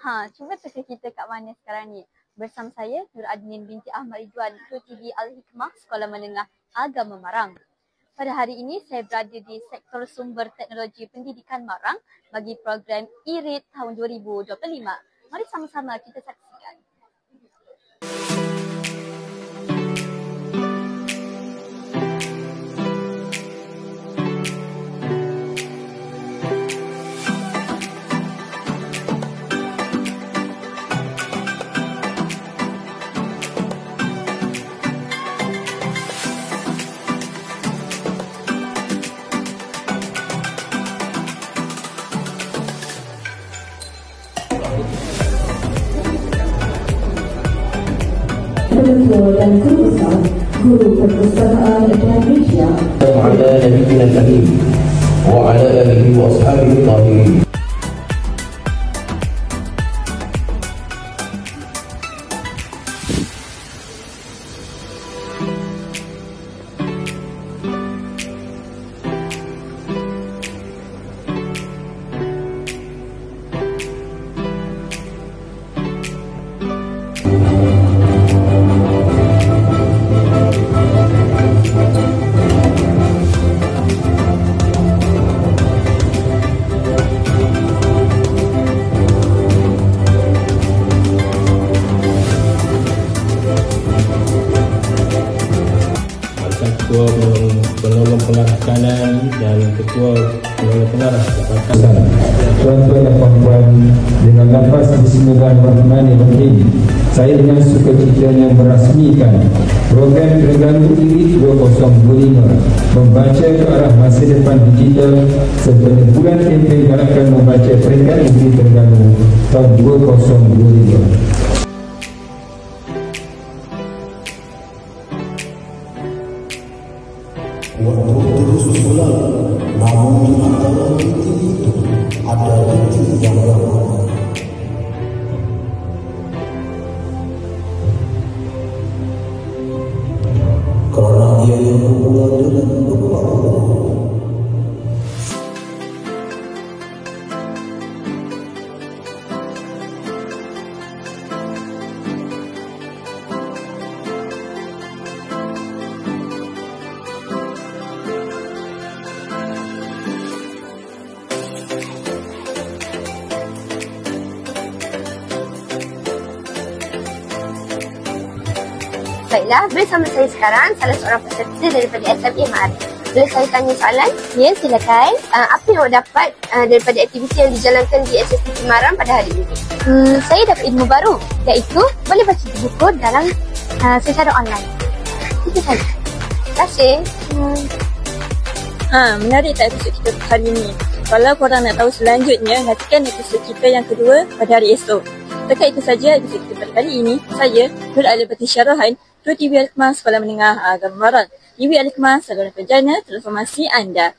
Cuba teka kita kat mana sekarang ni. Bersama saya, Nur Adnin binti Ahmad Ridwan, KTV Al-Hikmah, Sekolah Menengah Agama Marang. Pada hari ini, saya berada di Sektor Sumber Teknologi Pendidikan Marang bagi program IRIT tahun 2025. Mari sama-sama kita saksikan. Ketua dan Guru Besar Guru Perpustakaan Indonesia وعلى نبينا الكريم وعلى آله وأصحابه الطاهرين. Ketua Penolong Pengarah Kanan dan Ketua Penolong Pengarah Jabatan. Tuan-tuan dan puan-puan, dengan lafaz Bismillahirrahmanirrahim, saya dengan sukacitanya merasmikan program Terengganu IRIT 2025 membaca ke arah masa depan digital serta bulan kempen gerakan membaca peringkat negeri Terengganu tahun 2025. Waktu terus berlalu, namun di antara titik itu ada titik yang berbeda. Kerana ia yang bermula dengan beberapa. Baiklah, bersama saya sekarang salah seorang peserta daripada SMA Marang. Boleh saya tanya soalan? Ya, silakan. Apa yang awak dapat daripada aktiviti yang dijalankan di SSTP Marang pada hari ini? Saya dapat ilmu baru, iaitu boleh baca buku dalam secara online. Itu saja. Terima kasih. Menarik tak episod kita hari ini? Kalau korang nak tahu selanjutnya, nantikan episod kita yang kedua pada hari esok. Setakat itu saja episod kita pada kali ini. Saya, Nur Alibati Syarahan, KTV Al-Hikmah Sekolah Menengah Agama Marang. TV Al-Hikmah, saluran penjana transformasi anda.